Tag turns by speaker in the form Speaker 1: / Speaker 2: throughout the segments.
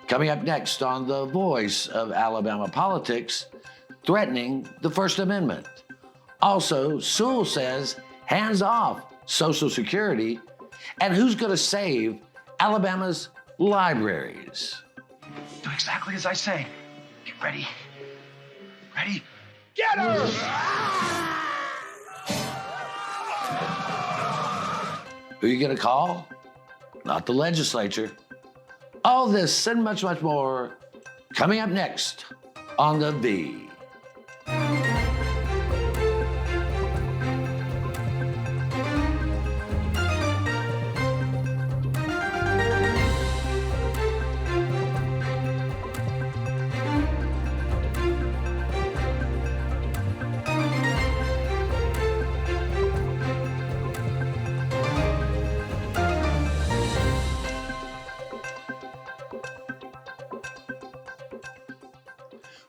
Speaker 1: Coming up next on The Voice of Alabama Politics, threatening the First Amendment. Also, Sewell says, hands off Social Security, and who's going to save Alabama's libraries?
Speaker 2: Do exactly as I say. Get ready. Ready? Get her!
Speaker 1: Who are you going to call? Not the legislature. All this and much, much more coming up next on The V.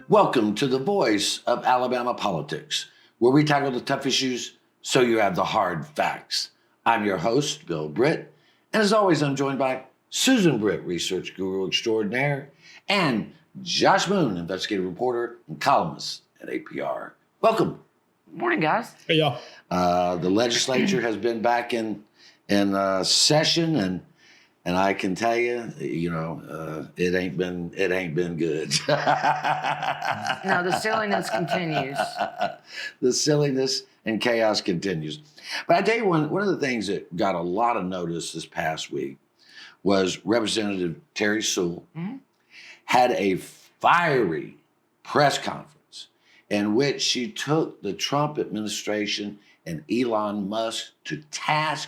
Speaker 1: Welcome to The Voice of Alabama Politics, where we tackle the tough issues so you have the hard facts. I'm your host, Bill Britt, and as always, I'm joined by Susan Britt, research guru extraordinaire, and Josh Moon, investigative reporter and columnist at APR. Welcome.
Speaker 3: Morning, guys.
Speaker 4: Hey, y'all.
Speaker 1: The legislature has been back in session, and I can tell you, it ain't been good.
Speaker 3: No, the silliness continues.
Speaker 1: The silliness and chaos continues. But I tell you, one of the things that got a lot of notice this past week was Representative Terry Sewell had a fiery press conference in which she took the Trump administration and Elon Musk to task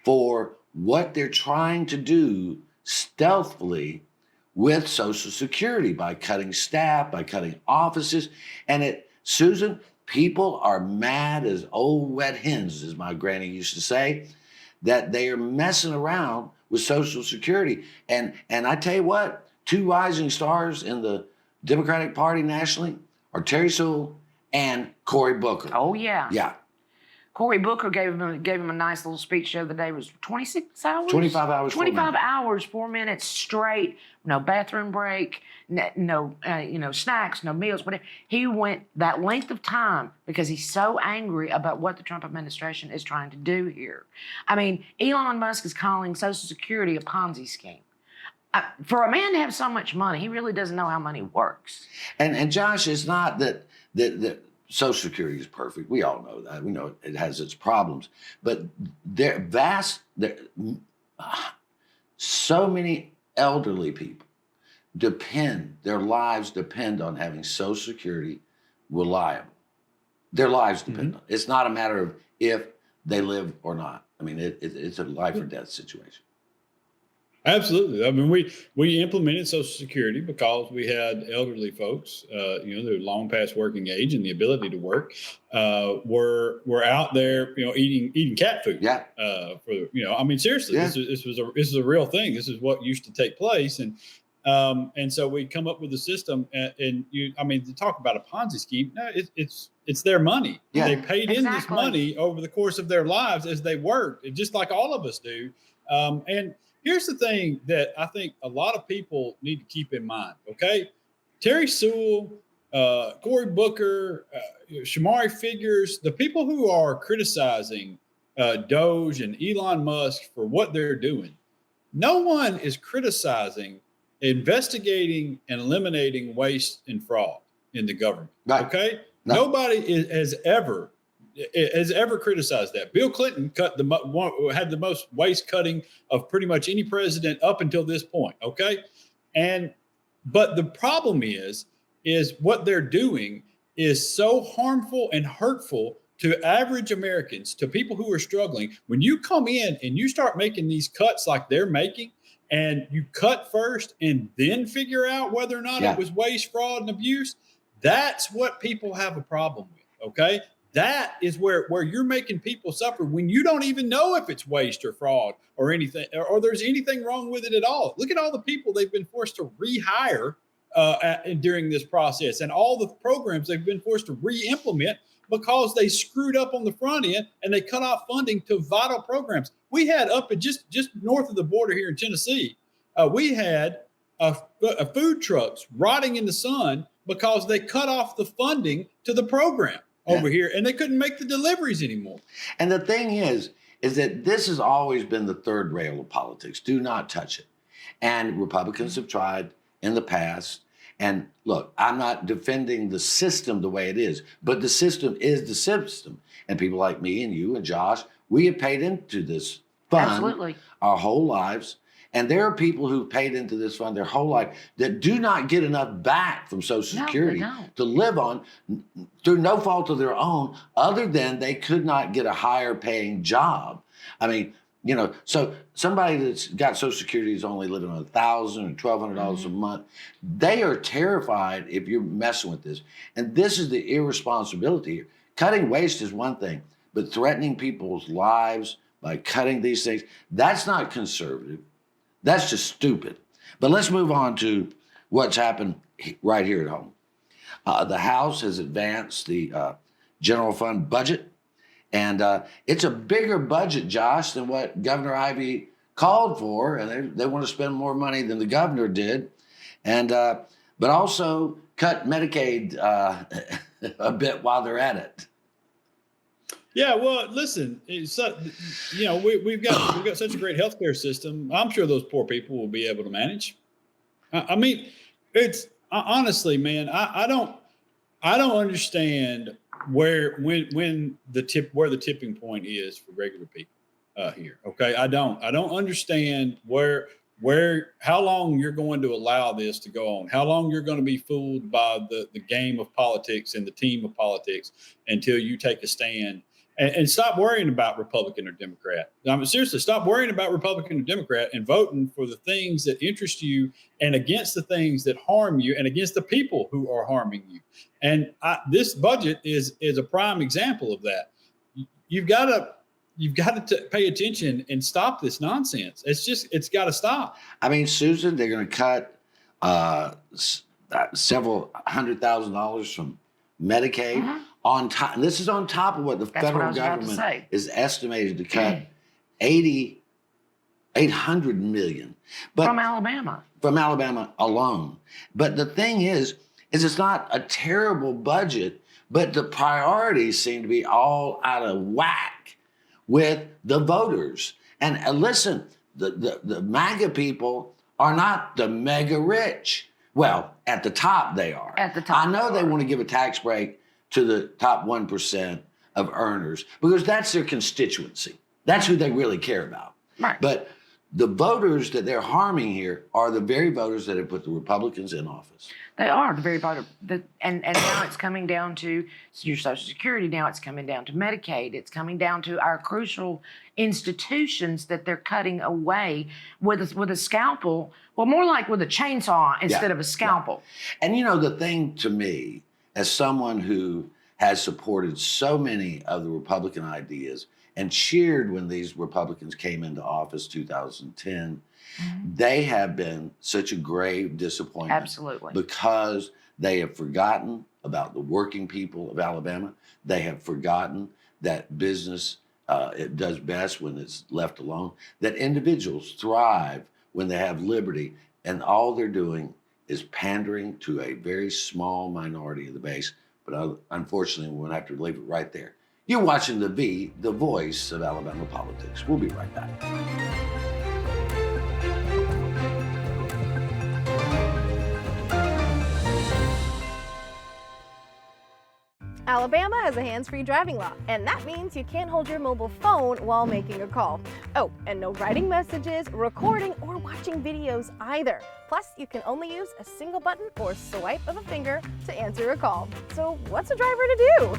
Speaker 1: for what they're trying to do stealthily with Social Security by cutting staff, by cutting offices. And Susan, people are mad as old wet hens, as my granny used to say, that they are messing around with Social Security. And I tell you what, two rising stars in the Democratic Party nationally are Terry Sewell and Cory Booker.
Speaker 3: Oh, yeah.
Speaker 1: Yeah.
Speaker 3: Cory Booker gave him a nice little speech the other day. It was 26 hours?
Speaker 1: 25 hours.
Speaker 3: 25 hours, 4 minutes straight. No bathroom break, no snacks, no meals, whatever. He went that length of time because he's so angry about what the Trump administration is trying to do here. I mean, Elon Musk is calling Social Security a Ponzi scheme. For a man to have so much money, he really doesn't know how money works.
Speaker 1: And Josh, it's not that Social Security is perfect. We all know that. We know it has its problems. But so many elderly people their lives depend on having Social Security reliable. Their lives depend on it. It's not a matter of if they live or not. I mean, it's a life or death situation.
Speaker 4: Absolutely. I mean, we implemented Social Security because we had elderly folks, they're long past working age and the ability to work, were out there, eating cat food.
Speaker 1: Yeah.
Speaker 4: Seriously,
Speaker 1: Yeah.
Speaker 4: This is a real thing. This is what used to take place, and so we come up with a system, to talk about a Ponzi scheme. No, it's their money.
Speaker 1: Yeah.
Speaker 4: They paid in this money over the course of their lives as they worked, just like all of us do, and. Here's the thing that I think a lot of people need to keep in mind, okay? Terry Sewell, Cory Booker, Shamari Figures, the people who are criticizing Doge and Elon Musk for what they're doing, no one is criticizing investigating and eliminating waste and fraud in the government, okay? No. Nobody has ever criticized that. Bill Clinton had the most waste cutting of pretty much any president up until this point. Okay. But the problem is what they're doing is so harmful and hurtful to average Americans, to people who are struggling. When you come in and you start making these cuts like they're making, and you cut first and then figure out whether or not it was waste, fraud, and abuse, that's what people have a problem with. Okay. That is where you're making people suffer when you don't even know if it's waste or fraud or anything, or there's anything wrong with it at all. Look at all the people they've been forced to rehire during this process, and all the programs they've been forced to re-implement because they screwed up on the front end and they cut off funding to vital programs. We had up at just north of the border here in Tennessee, we had food trucks rotting in the sun because they cut off the funding to the program over here, and they couldn't make the deliveries anymore.
Speaker 1: And the thing is that this has always been the third rail of politics. Do not touch it. And Republicans have tried in the past. And look, I'm not defending the system the way it is, but the system is the system. And people like me and you and Josh, we have paid into this fund
Speaker 3: Absolutely.
Speaker 1: our whole lives. And there are people who've paid into this fund their whole life that do not get enough back from Social
Speaker 3: No, they
Speaker 1: Security
Speaker 3: don't.
Speaker 1: to live on through no fault of their own, other than they could not get a higher paying job. I mean, you know, so somebody that's got Social Security is only living on $1,000 or $1,200 a month. They are terrified if you're messing with this. And this is the irresponsibility here. Cutting waste is one thing, but threatening people's lives by cutting these things, that's not conservative. That's just stupid. But let's move on to what's happened right here at home. The House has advanced the general fund budget, and it's a bigger budget, Josh, than what Governor Ivey called for, and they want to spend more money than the governor did, and but also cut Medicaid a bit while they're at it.
Speaker 4: Yeah, well, listen, we've got such a great healthcare system. I'm sure those poor people will be able to manage. I mean, it's honestly, man, I don't understand where the tipping point is for regular people here. Okay, I don't understand how long you're going to allow this to go on, how long you're going to be fooled by the game of politics and the team of politics until you take a stand. And stop worrying about Republican or Democrat. I mean, seriously, stop worrying about Republican or Democrat and voting for the things that interest you and against the things that harm you and against the people who are harming you. And this budget is a prime example of that. You've got to pay attention and stop this nonsense. It's got to stop.
Speaker 1: I mean, Susan, they're going to cut several $100,000 from Medicaid. On top, and this is on top of what the federal government is estimated to cut, $800 million. But
Speaker 3: From Alabama
Speaker 1: alone. But the thing is it's not a terrible budget, but the priorities seem to be all out of whack with the voters. And listen, the MAGA people are not the mega rich. Well, at the top they are.
Speaker 3: At the top
Speaker 1: I know they want to give a tax break to the top 1% of earners because that's their constituency. That's who they really care about.
Speaker 3: Right.
Speaker 1: But the voters that they're harming here are the very voters that have put the Republicans in office.
Speaker 3: They are the very voter. And now it's coming down to your Social Security. Now it's coming down to Medicaid. It's coming down to our crucial institutions that they're cutting away with a scalpel. Well, more like with a chainsaw instead of a scalpel.
Speaker 1: Yeah. And you know, the thing to me, as someone who has supported so many of the Republican ideas and cheered when these Republicans came into office 2010, they have been such a grave disappointment.
Speaker 3: Absolutely.
Speaker 1: Because they have forgotten about the working people of Alabama. They have forgotten that business it does best when it's left alone, that individuals thrive when they have liberty, and all they're doing is pandering to a very small minority of the base. But unfortunately, we're going to have to leave it right there. You're watching the voice of Alabama politics. We'll be right back.
Speaker 5: Alabama has a hands-free driving law, and that means you can't hold your mobile phone while making a call. Oh, and no writing messages, recording, or watching videos either. Plus, you can only use a single button or swipe of a finger to answer a call. So what's a driver to do?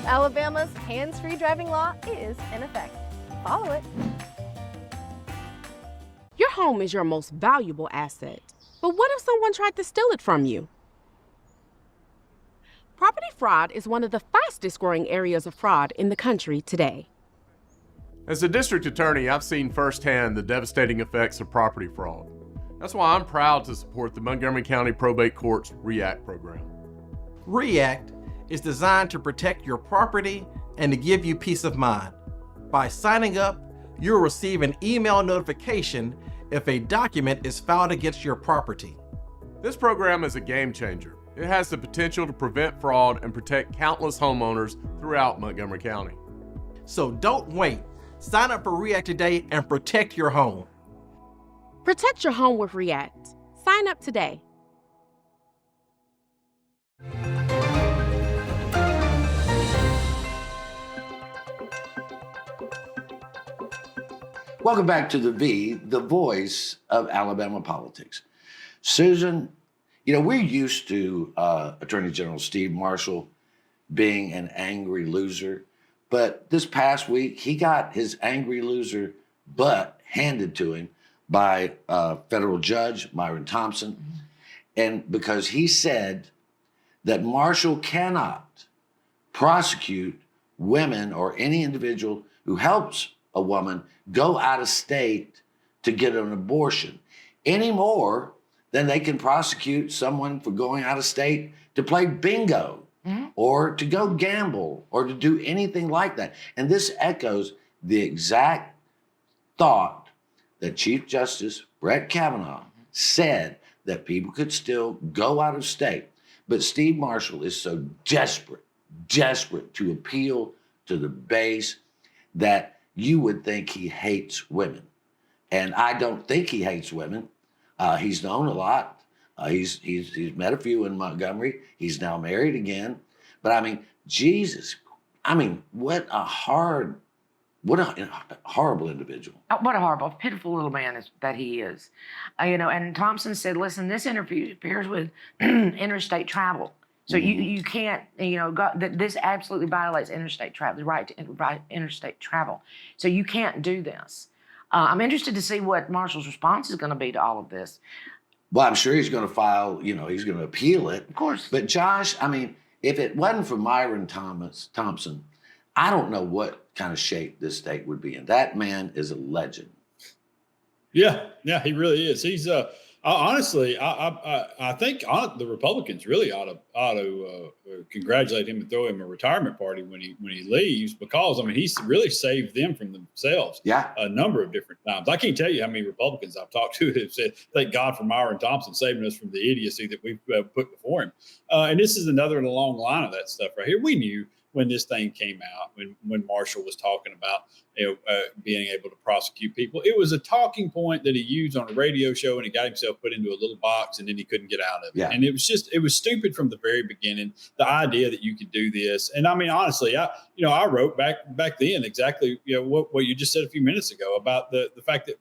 Speaker 5: Alabama's hands-free driving law is in effect. Follow it.
Speaker 6: Your home is your most valuable asset. But what if someone tried to steal it from you? Property fraud is one of the fastest growing areas of fraud in the country today.
Speaker 7: As a district attorney, I've seen firsthand the devastating effects of property fraud. That's why I'm proud to support the Montgomery County Probate Court's REACT program.
Speaker 8: REACT is designed to protect your property and to give you peace of mind. By signing up, you'll receive an email notification if a document is filed against your property.
Speaker 7: This program is a game changer. It has the potential to prevent fraud and protect countless homeowners throughout Montgomery County.
Speaker 8: So don't wait. Sign up for REACT today and protect your home.
Speaker 6: Protect your home with REACT. Sign up today.
Speaker 1: Welcome back to the voice of Alabama politics. Susan, you know, we're used to Attorney General Steve Marshall being an angry loser, but this past week he got his angry loser butt handed to him by federal judge Myron Thompson, and because he said that Marshall cannot prosecute women or any individual who helps a woman go out of state to get an abortion any more than they can prosecute someone for going out of state to play bingo or to go gamble or to do anything like that. And this echoes the exact thought that Chief Justice Brett Kavanaugh said, that people could still go out of state. But Steve Marshall is so desperate to appeal to the base that you would think he hates women. And I don't think he hates women. He's known a lot. He's met a few in Montgomery. He's now married again. But I mean, Jesus, I mean, what a horrible individual.
Speaker 3: What a horrible, pitiful little man that he is. You know, and Thompson said, listen, this interferes with interstate travel. So you can't, you know, this absolutely violates interstate travel, the right to interstate travel. So you can't do this. I'm interested to see what Marshall's response is going to be to all of this.
Speaker 1: Well, I'm sure he's going to file, you know, he's going to appeal it.
Speaker 3: Of course.
Speaker 1: But Josh, I mean, if it wasn't for Myron Thompson, I don't know what kind of shape this state would be in. That man is a legend.
Speaker 4: Yeah, he really is. He's honestly, I think the Republicans really ought to congratulate him and throw him a retirement party when he leaves, because I mean he's really saved them from themselves.
Speaker 1: Yeah,
Speaker 4: a number of different times. I can't tell you how many Republicans I've talked to have said, "Thank God for Myron Thompson saving us from the idiocy that we've put before him." And this is another in a long line of that stuff right here. We knew when this thing came out, when Marshall was talking about being able to prosecute people, it was a talking point that he used on a radio show, and he got himself put into a little box, and then he couldn't get out of it.
Speaker 1: Yeah.
Speaker 4: And it was stupid from the very beginning. The idea that you could do this, and I mean honestly, I wrote back then exactly what you just said a few minutes ago about the fact that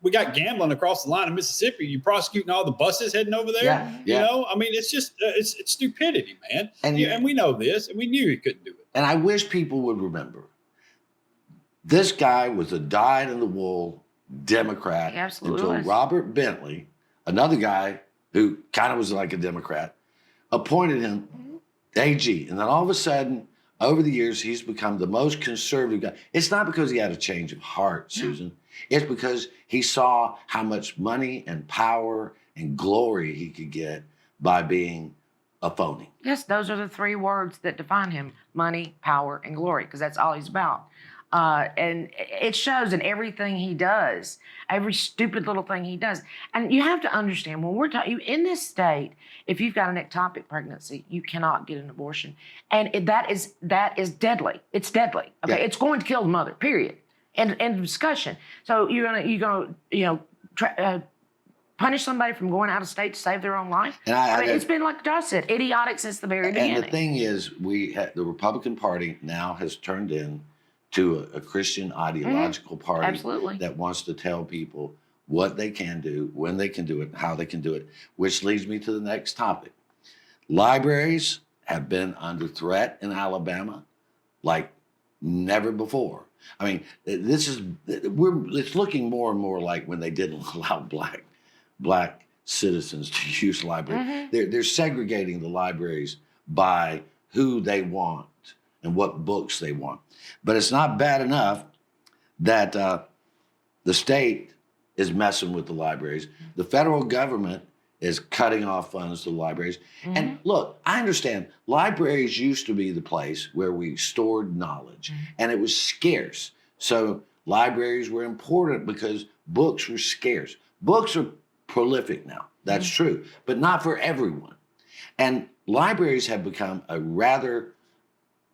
Speaker 4: we got gambling across the line in Mississippi. You prosecuting all the buses heading over there.
Speaker 1: Yeah.
Speaker 4: You know, I mean, it's just it's stupidity, man. And we know this, and we knew he couldn't do it.
Speaker 1: And I wish people would remember, this guy was a dyed-in-the-wool Democrat until Robert Bentley, another guy who kind of was like a Democrat, appointed him AG. And then all of a sudden, over the years, he's become the most conservative guy. It's not because he had a change of heart, Susan. It's because he saw how much money and power and glory he could get by being a phony.
Speaker 3: Yes, those are the three words that define him: money, power, and glory, because that's all he's about. And it shows in everything he does, every stupid little thing he does. And you have to understand, when we're talking in this state, if you've got an ectopic pregnancy, you cannot get an abortion, and that is deadly. It's deadly. Okay,
Speaker 1: Yeah.
Speaker 3: It's going to kill the mother. Period. End of discussion. So you're gonna punish somebody from going out of state to save their own life?
Speaker 1: And
Speaker 3: I mean, it's been, like Josh said, idiotic since the very beginning.
Speaker 1: And the thing is, the Republican Party now has turned into a Christian ideological party
Speaker 3: Absolutely.
Speaker 1: that wants to tell people what they can do, when they can do it, and how they can do it, which leads me to the next topic. Libraries have been under threat in Alabama like never before. I mean, it's looking more and more like when they didn't allow black citizens to use libraries. They're segregating the libraries by who they want and what books they want. But it's not bad enough that the state is messing with the libraries. The federal government is cutting off funds to the libraries. And look, I understand libraries used to be the place where we stored knowledge and it was scarce. So libraries were important because books were scarce. Books are prolific now, that's true, but not for everyone. And libraries have become a rather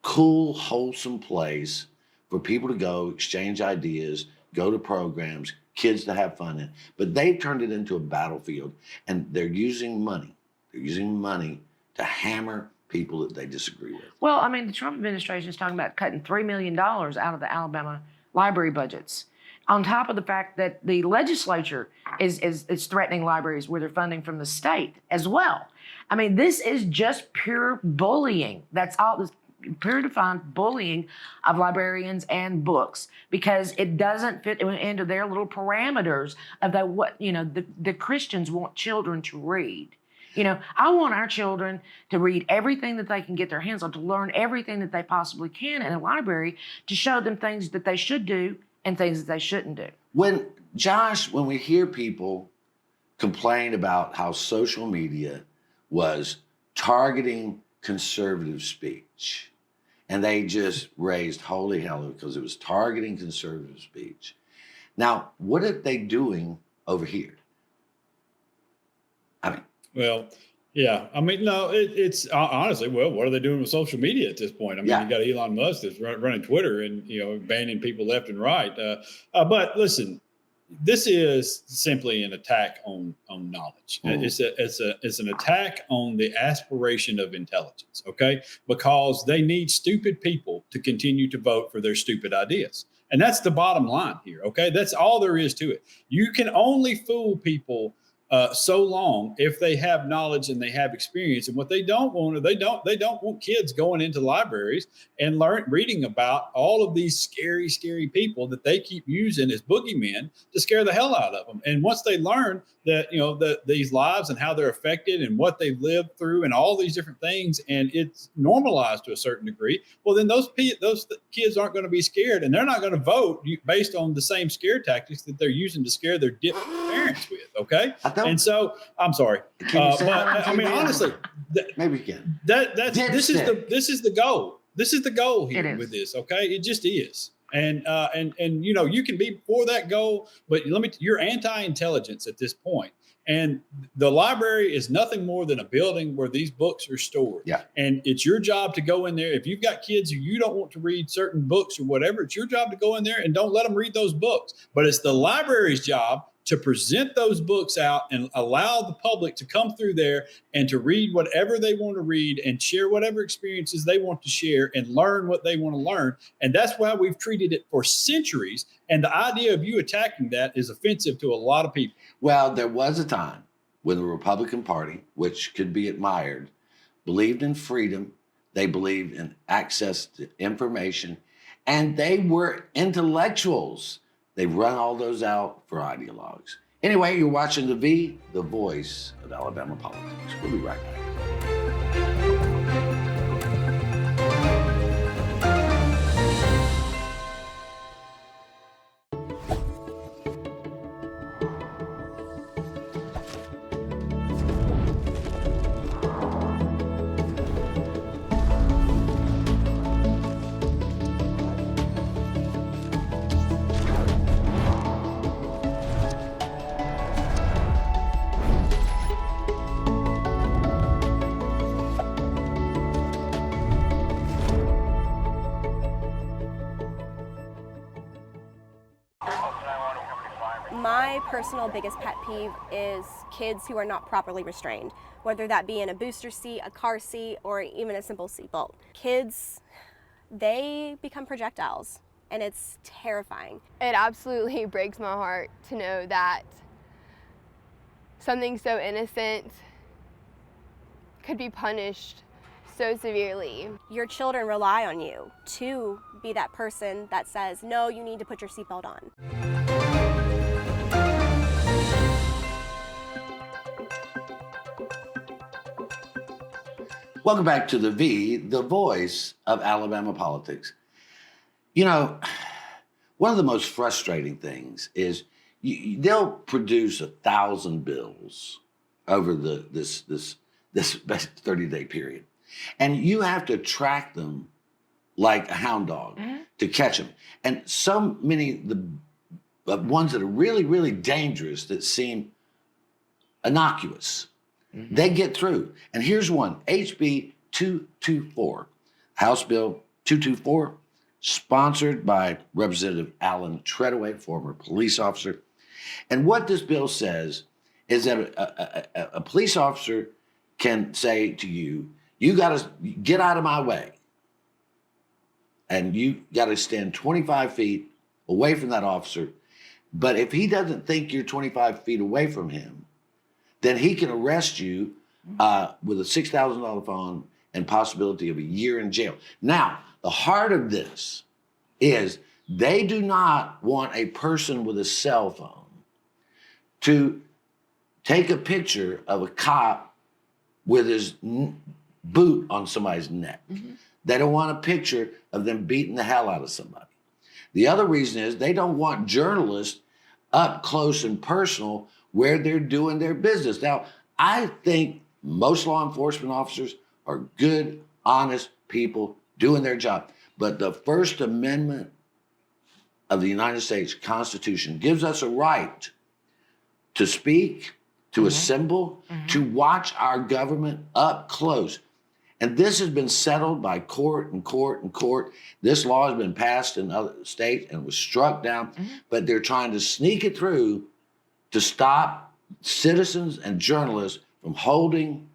Speaker 1: cool, wholesome place for people to go, exchange ideas, go to programs, kids to have fun in. But they've turned it into a battlefield, and they're using money. They're using money to hammer people that they disagree with.
Speaker 3: Well, I mean, the Trump administration is talking about cutting $3 million out of the Alabama library budgets, on top of the fact that the legislature is threatening libraries with their funding from the state as well. I mean, this is just pure bullying. That's all. This pure defined bullying of librarians and books, because it doesn't fit into their little parameters of what the Christians want children to read. I want our children to read everything that they can get their hands on, to learn everything that they possibly can in a library, to show them things that they should do and things that they shouldn't do.
Speaker 1: When we hear people complain about how social media was targeting conservative speech, and they just raised holy hell because it was targeting conservative speech. Now, what are they doing over here? I mean,
Speaker 4: well, yeah. I mean, no, it's honestly, well, what are they doing with social media at this point? I mean, you got Elon Musk that's running Twitter and, banning people left and right. But listen, this is simply an attack on knowledge. It's an attack on the aspiration of intelligence, okay? Because they need stupid people to continue to vote for their stupid ideas. And that's the bottom line here, okay? That's all there is to it. You can only fool people so long if they have knowledge and they have experience. And what they don't want, they don't want kids going into libraries and reading about all of these scary people that they keep using as boogeymen to scare the hell out of them. And once they learn that these lives and how they're affected and what they've lived through and all these different things, and it's normalized to a certain degree, well, then those kids aren't going to be scared, and they're not going to vote based on the same scare tactics that they're using to scare their parents with. Okay. And so I'm sorry, but I mean, honestly,
Speaker 1: maybe again.
Speaker 4: This is the goal. This is the goal here with this. Okay, it just is. And you can be for that goal, but you're anti-intelligence at this point. And the library is nothing more than a building where these books are stored.
Speaker 1: Yeah.
Speaker 4: And it's your job to go in there. If you've got kids who you don't want to read certain books or whatever, it's your job to go in there and don't let them read those books. But it's the library's job to present those books out and allow the public to come through there and to read whatever they want to read and share whatever experiences they want to share and learn what they want to learn. And that's why we've treated it for centuries. And the idea of you attacking that is offensive to a lot of people.
Speaker 1: Well, there was a time when the Republican Party, which could be admired, believed in freedom. They believed in access to information, and they were intellectuals. They've run all those out for ideologues. Anyway, you're watching the voice of Alabama politics. We'll be right back.
Speaker 5: My personal biggest pet peeve is kids who are not properly restrained, whether that be in a booster seat, a car seat, or even a simple seatbelt. Kids, they become projectiles, and it's terrifying.
Speaker 9: It absolutely breaks my heart to know that something so innocent could be punished so severely.
Speaker 5: Your children rely on you to be that person that says, no, you need to put your seatbelt on.
Speaker 1: Welcome back to the voice of Alabama politics. One of the most frustrating things is they'll produce 1,000 bills, over this 30-day period. And you have to track them like a hound dog to catch them. And so many the ones that are really, really dangerous that seem innocuous, they get through. And here's one, HB 224, House Bill 224, sponsored by Representative Alan Treadaway, former police officer. And what this bill says is that a police officer can say to you, you got to get out of my way. And you got to stand 25 feet away from that officer. But if he doesn't think you're 25 feet away from him, then he can arrest you with a $6,000 fine and possibility of a year in jail. Now, the heart of this is they do not want a person with a cell phone to take a picture of a cop with his boot on somebody's neck. They don't want a picture of them beating the hell out of somebody. The other reason is they don't want journalists up close and personal where they're doing their business. Now, I think most law enforcement officers are good, honest people doing their job. But the First Amendment of the United States Constitution gives us a right to speak, to assemble, to watch our government up close. And this has been settled by court and court and court. This law has been passed in other states and was struck down, but they're trying to sneak it through to stop citizens and journalists from holding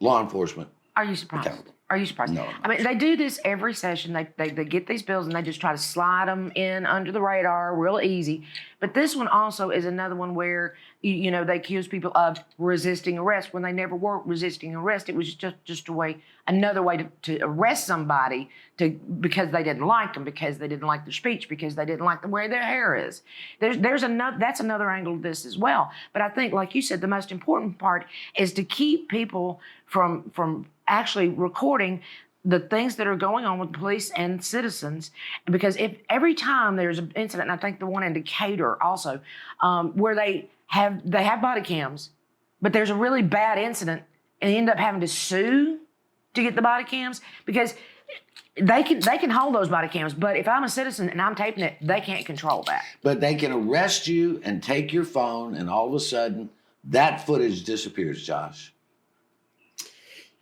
Speaker 1: law enforcement.
Speaker 3: Are you surprised?
Speaker 1: accountable.
Speaker 3: Are you surprised?
Speaker 1: No.
Speaker 3: I mean, they do this every session. They get these bills and they just try to slide them in under the radar real easy. But this one also is another one where, you know, they accuse people of resisting arrest when they never were resisting arrest. It was just another way to arrest somebody because they didn't like them, because they didn't like their speech, because they didn't like the way their hair is. That's another angle of this as well. But I think, like you said, the most important part is to keep people from actually recording the things that are going on with police and citizens, because if every time there's an incident, and I think the one in Decatur also, where they have body cams, but there's a really bad incident, and they end up having to sue to get the body cams, because they can hold those body cams, but if I'm a citizen and I'm taping it, they can't control that.
Speaker 1: But they can arrest you and take your phone, and all of a sudden, that footage disappears, Josh.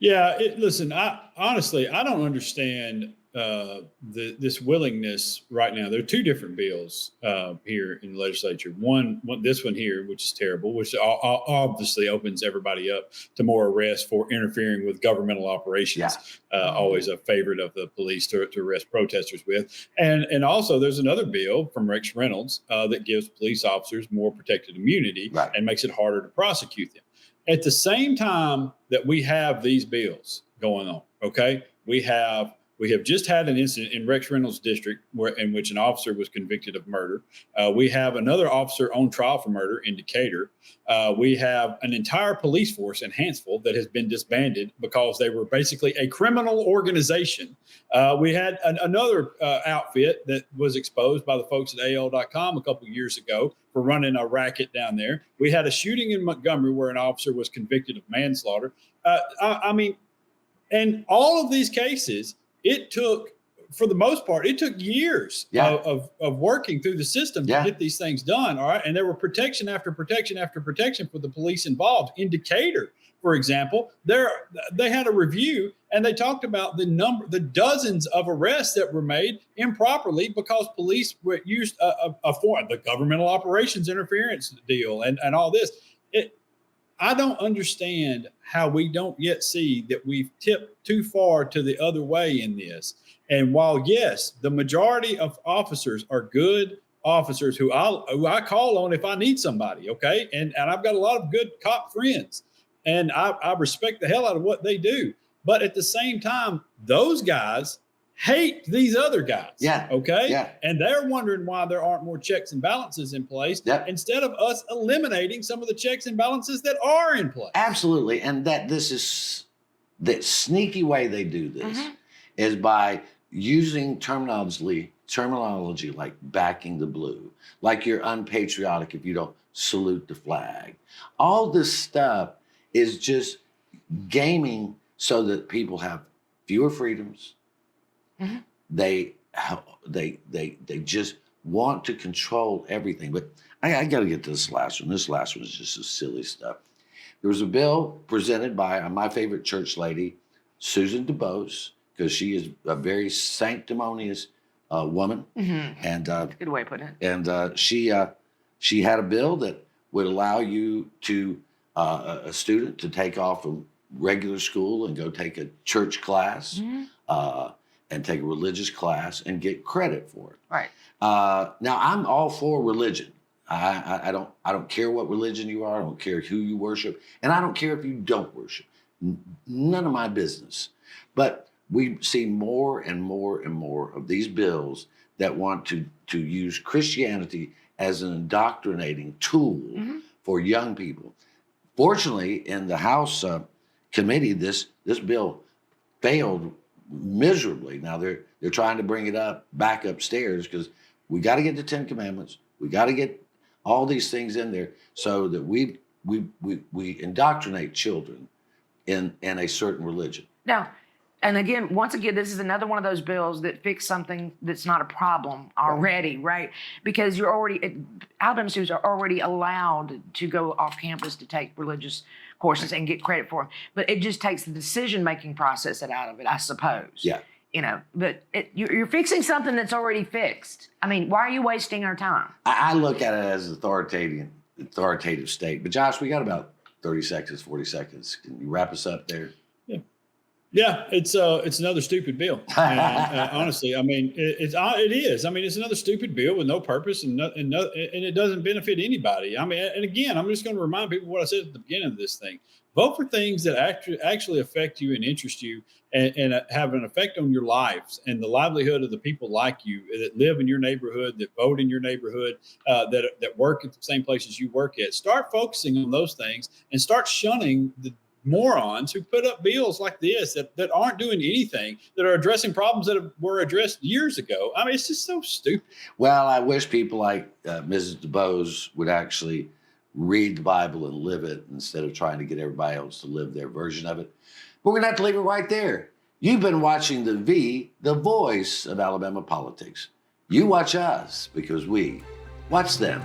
Speaker 4: Yeah, listen, I honestly don't understand this willingness right now. There are two different bills here in the legislature. One, this one here, which is terrible, which obviously opens everybody up to more arrests for interfering with governmental operations. Yeah. Always a favorite of the police to arrest protesters with. And also there's another bill from Rex Reynolds that gives police officers more protected immunity, right, and makes it harder to prosecute them. At the same time that we have these bills going on, okay, we have just had an incident in Rex Reynolds' district in which an officer was convicted of murder. We have another officer on trial for murder in Decatur. We have an entire police force in Hansville that has been disbanded because they were basically a criminal organization. We had another outfit that was exposed by the folks at AL.com a couple of years ago for running a racket down there. We had a shooting in Montgomery where an officer was convicted of manslaughter. And all of these cases, it took, for the most part, it took years of working through the system to get these things done. All right. And there were protection after protection after protection for the police involved. In Decatur, for example, they had a review and they talked about the dozens of arrests that were made improperly because police used the governmental operations interference deal and all this. I don't understand how we don't yet see that we've tipped too far to the other way in this. And while, yes, the majority of officers are good officers who I call on if I need somebody, okay? And I've got a lot of good cop friends, and I respect the hell out of what they do. But at the same time, those guys hate these other guys. Yeah. Okay. Yeah. And they're wondering why there aren't more checks and balances in place instead of us eliminating some of the checks and balances that are in place.
Speaker 1: Absolutely. And that the sneaky way they do this is by using terminology like backing the blue, like you're unpatriotic if you don't salute the flag. All this stuff is just gaming so that people have fewer freedoms.
Speaker 3: Mm-hmm.
Speaker 1: They just want to control everything. But I got to get to this last one. This last one is just some silly stuff. There was a bill presented by my favorite church lady, Susan DuBose, because she is a very sanctimonious woman, and
Speaker 3: Good way of putting it.
Speaker 1: and she had a bill that would allow you to a student to take off from regular school and go take a church class and take a religious class and get credit for it.
Speaker 3: Right.
Speaker 1: Now I'm all for religion. I don't care what religion you are. I don't care who you worship, and I don't care if you don't worship. None of my business. But we see more and more and more of these bills that want to use Christianity as an indoctrinating tool for young people. Fortunately, in the House committee, this bill failed miserably. Now they're trying to bring it back upstairs because we got to get the 10 Commandments. We got to get all these things in there so that we indoctrinate children in a certain religion.
Speaker 3: Now, and again, once again, this is another one of those bills that fix something that's not a problem already, right? Because Alabama students are already allowed to go off campus to take religious courses and get credit for them. But it just takes the decision-making process out of it, I suppose.
Speaker 1: Yeah.
Speaker 3: You know, but you're fixing something that's already fixed. I mean, why are you wasting our time?
Speaker 1: I look at it as authoritative state. But Josh, we got about 30 seconds, 40 seconds. Can you wrap us up there?
Speaker 4: Yeah, it's another stupid bill. And, honestly, I mean, it is. I mean, it's another stupid bill with no purpose and it doesn't benefit anybody. I mean, and again, I'm just going to remind people what I said at the beginning of this thing. Vote for things that actually affect you and interest you and have an effect on your lives and the livelihood of the people like you that live in your neighborhood, that vote in your neighborhood, that work at the same places you work at. Start focusing on those things and start shunning the morons who put up bills like this that aren't doing anything, that are addressing problems that were addressed years ago. I mean, it's just so stupid.
Speaker 1: Well, I wish people like Mrs. DuBose would actually read the Bible and live it instead of trying to get everybody else to live their version of it. But we're going to have to leave it right there. You've been watching the voice of Alabama politics. You watch us because we watch them.